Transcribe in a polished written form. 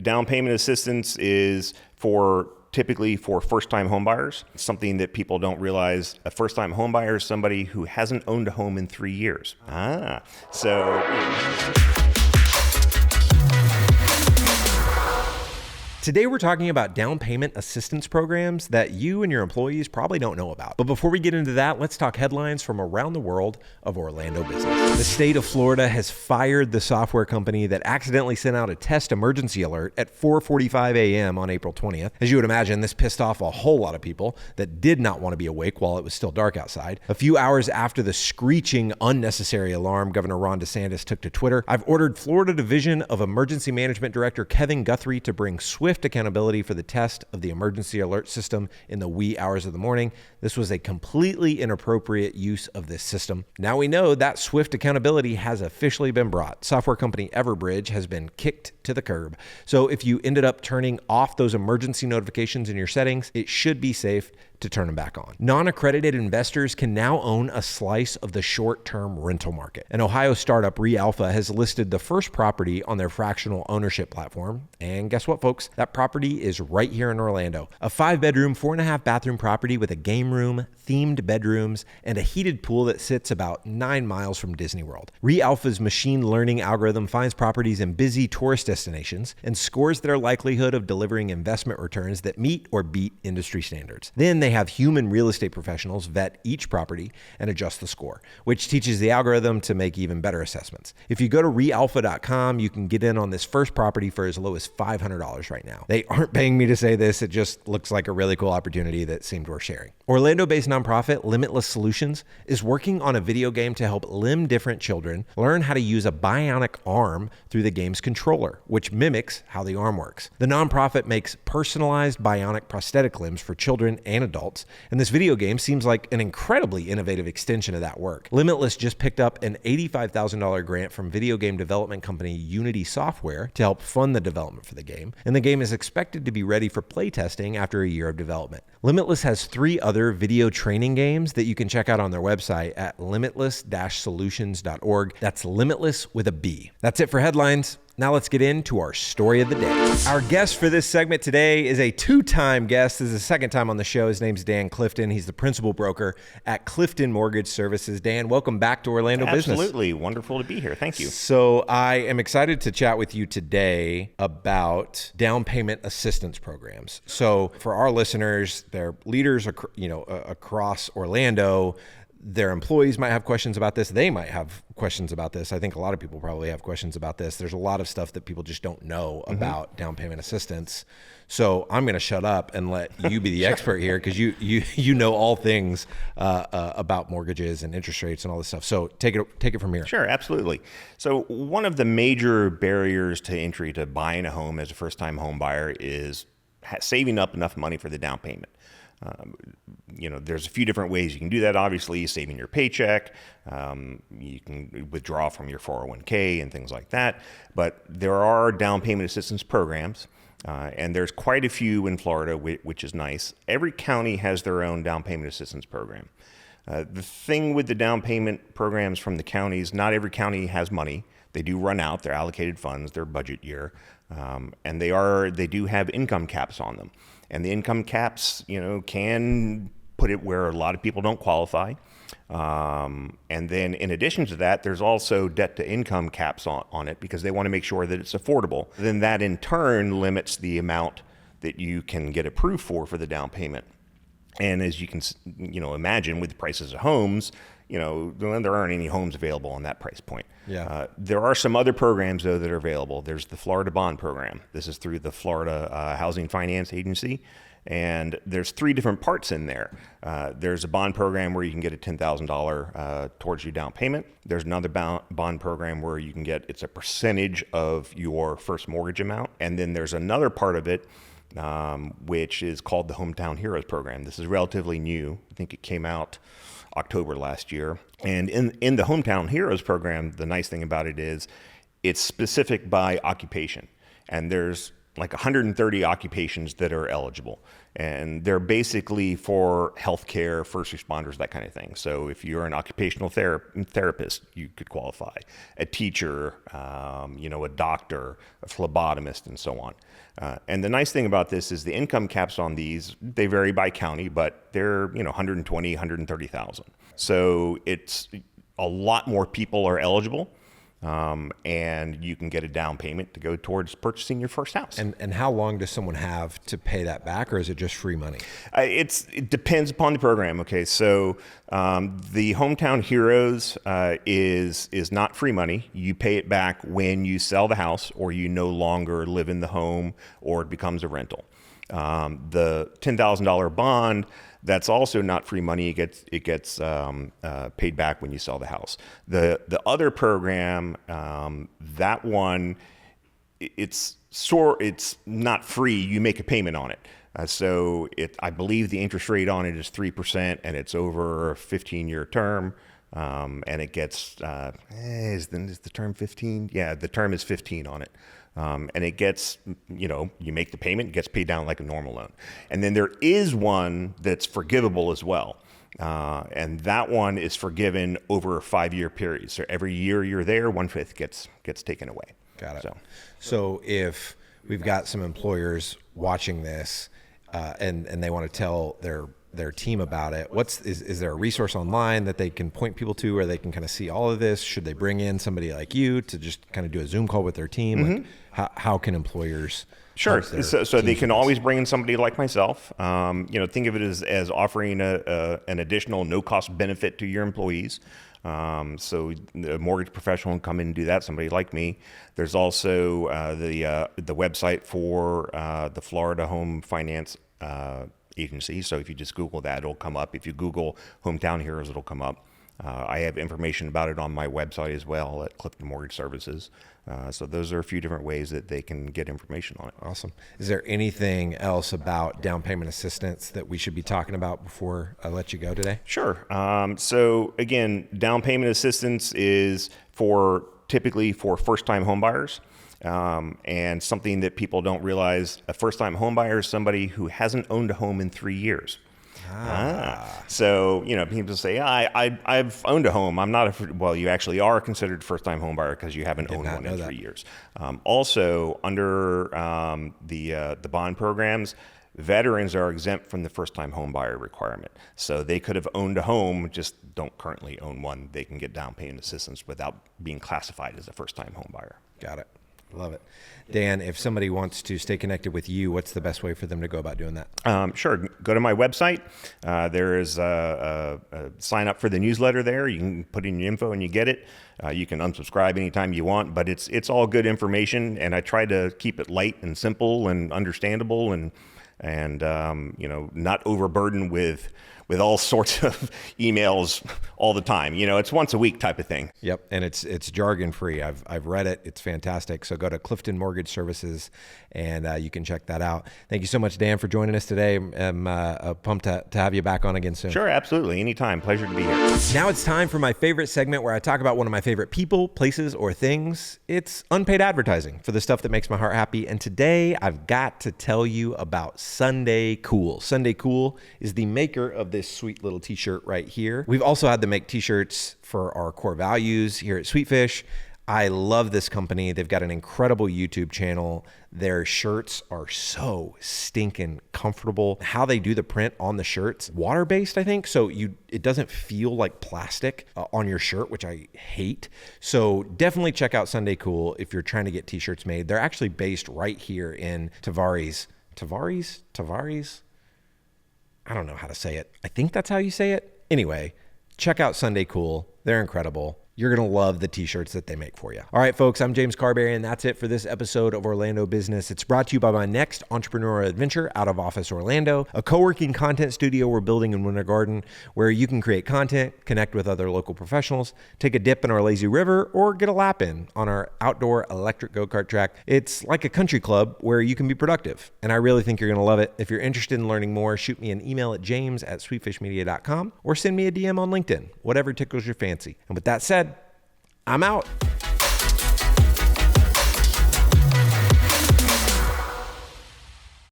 Down payment assistance is typically for first-time homebuyers. It's something that people don't realize. A first-time homebuyer is somebody who hasn't owned a home in 3 years. Today we're talking about down payment assistance programs that you and your employees probably don't know about. But before we get into that, let's talk headlines from around the world of Orlando business. The state of Florida has fired the software company that accidentally sent out a test emergency alert at 4:45 a.m. on April 20th. As you would imagine, this pissed off a whole lot of people that did not want to be awake while it was still dark outside. A few hours after the screeching, unnecessary alarm Governor Ron DeSantis took to Twitter, I've ordered Florida Division of Emergency Management Director Kevin Guthrie to bring swift accountability for the test of the emergency alert system in the wee hours of the morning. This was a completely inappropriate use of this system. Now we know that swift accountability has officially been brought. Software company Everbridge has been kicked to the curb. So if you ended up turning off those emergency notifications in your settings, it should be safe to turn them back on. Non-accredited investors can now own a slice of the short-term rental market. An Ohio startup, ReAlpha, has listed the first property on their fractional ownership platform. And guess what, folks? That property is right here in Orlando. A 5-bedroom, 4.5-bathroom property with a game room, themed bedrooms, and a heated pool that sits about 9 miles from Disney World. ReAlpha's machine learning algorithm finds properties in busy tourist destinations and scores their likelihood of delivering investment returns that meet or beat industry standards. Then they have human real estate professionals vet each property and adjust the score, which teaches the algorithm to make even better assessments. If you go to realpha.com, you can get in on this first property for as low as $500 right now. They aren't paying me to say this. It just looks like a really cool opportunity that seemed worth sharing. Orlando-based nonprofit Limitless Solutions is working on a video game to help limb-different children learn how to use a bionic arm through the game's controller, which mimics how the arm works. The nonprofit makes personalized bionic prosthetic limbs for children and adults, and this video game seems like an incredibly innovative extension of that work. Limitless just picked up an $85,000 grant from video game development company Unity Software to help fund the development for the game, and the game is expected to be ready for playtesting after a year of development. Limitless has 3 other video training games that you can check out on their website at limitless-solutions.org. That's Limitless with a B. That's it for headlines. Now let's get into our story of the day. Our guest for this segment today is a 2-time guest. This is the second time on the show. His name's Dan Clifton. He's the principal broker at Clifton Mortgage Services. Dan, welcome back to Orlando Business. Absolutely. Wonderful to be here. Thank you. So I am excited to chat with you today about down payment assistance programs. So for our listeners, they're leaders across Orlando. Their employees might have questions about this. They might have questions about this. I think a lot of people probably have questions about this. There's a lot of stuff that people just don't know about down payment assistance. So I'm going to shut up and let you be the expert here because you know all things about mortgages and interest rates and all this stuff. So take it from here. Sure, absolutely. So one of the major barriers to entry to buying a home as a first-time home buyer is saving up enough money for the down payment. There's a few different ways you can do that. Obviously, saving your paycheck, you can withdraw from your 401k and things like that. But there are down payment assistance programs, and there's quite a few in Florida, which is nice. Every county has their own down payment assistance program. The thing with the down payment programs from the counties, not every county has money. They do run out their allocated funds, their budget year, and they do have income caps on them. And the income caps, can put it where a lot of people don't qualify. And then in addition to that, there's also debt to income caps on it because they want to make sure that it's affordable. Then that in turn limits the amount that you can get approved for the down payment. And as you can, imagine with the prices of homes, there aren't any homes available on that price point. Yeah. There are some other programs, though, that are available. There's the Florida Bond Program. This is through the Florida Housing Finance Agency. And there's 3 different parts in there. There's a bond program where you can get a $10,000 towards your down payment. There's another bond program where you can it's a percentage of your first mortgage amount. And then there's another part of it which is called the Hometown Heroes Program. This is relatively new. I think it came out October last year. And in the Hometown Heroes Program, the nice thing about it is it's specific by occupation. And there's like 130 occupations that are eligible. And they're basically for healthcare, first responders, that kind of thing. So if you're an occupational therapist, you could qualify. A teacher, a doctor, a phlebotomist, and so on. And the nice thing about this is the income caps on these, they vary by county, but they're 120, 130,000. So it's a lot more people are eligible. And you can get a down payment to go towards purchasing your first house. And how long does someone have to pay that back, or is it just free money? It depends upon the program. Okay, so the Hometown Heroes is not free money. You pay it back when you sell the house, or you no longer live in the home, or it becomes a rental. The $10,000 bond, that's also not free money. It gets paid back when you sell the house. The other program, that one, it's not free. You make a payment on it. So I believe the interest rate on it is 3%, and it's over a 15-year term. And it gets is the term 15? Yeah, the term is 15 on it. And it gets, you make the payment, it gets paid down like a normal loan. And then there is one that's forgivable as well. And that one is forgiven over a 5-year period. So every year you're there, 1/5 gets taken away. Got it. So if we've got some employers watching this and they want to tell their team about it, is there a resource online that they can point people to, where they can kind of see all of this? Should they bring in somebody like you to just kind of do a Zoom call with their team? Mm-hmm. Like, how can employers? Sure. So they can always bring in somebody like myself. Think of it as offering an additional no-cost benefit to your employees. So the mortgage professional can come in and do that, somebody like me. There's also the website for the Florida Home Finance Agency. So if you just Google that, it'll come up. If you Google Hometown Heroes, it'll come up. I have information about it on my website as well at Clifton Mortgage Services. So those are a few different ways that they can get information on it. Awesome. Is there anything else about down payment assistance that we should be talking about before I let you go today? Sure. So again, down payment assistance is typically for first-time home buyers. And something that people don't realize, a first-time home buyer is somebody who hasn't owned a home in 3 years. So, people say, I've owned a home. I'm not well, you actually are considered first-time home buyer because you haven't owned one in 3 years. Also, under the bond programs, veterans are exempt from the first-time home buyer requirement. So they could have owned a home, just don't currently own one. They can get down payment assistance without being classified as a first-time home buyer. Got it. Love it. Dan, if somebody wants to stay connected with you, what's the best way for them to go about doing that? Sure. Go to my website. There is a sign up for the newsletter there. You can put in your info and you get it. You can unsubscribe anytime you want, but it's all good information, and I try to keep it light and simple and understandable and not overburdened with all sorts of emails all the time. It's once a week type of thing. Yep, and it's jargon free. I've read it. It's fantastic. So go to Clifton Mortgage Services, and you can check that out. Thank you so much, Dan, for joining us today. I'm pumped to have you back on again soon. Sure, absolutely. Anytime. Pleasure to be here. Now it's time for my favorite segment, where I talk about one of my favorite people, places, or things. It's unpaid advertising for the stuff that makes my heart happy. And today I've got to tell you about Sunday Cool. Sunday Cool is the maker of this sweet little t-shirt right here. We've also had them make t-shirts for our core values here at Sweetfish. I love this company. They've got an incredible YouTube channel. Their shirts are so stinking comfortable. How they do the print on the shirts, water-based, I think. So it doesn't feel like plastic on your shirt, which I hate. So definitely check out Sunday Cool if you're trying to get t-shirts made. They're actually based right here in Tavares. Tavares? I don't know how to say it. I think that's how you say it. Anyway, check out Sunday Cool. They're incredible. You're going to love the t-shirts that they make for you. All right, folks, I'm James Carbary, and that's it for this episode of Orlando Business. It's brought to you by my next entrepreneurial adventure, Out of Office Orlando, a co-working content studio we're building in Winter Garden, where you can create content, connect with other local professionals, take a dip in our lazy river, or get a lap in on our outdoor electric go-kart track. It's like a country club where you can be productive, and I really think you're going to love it. If you're interested in learning more, shoot me an email at james@sweetfishmedia.com or send me a DM on LinkedIn, whatever tickles your fancy. And with that said, I'm out.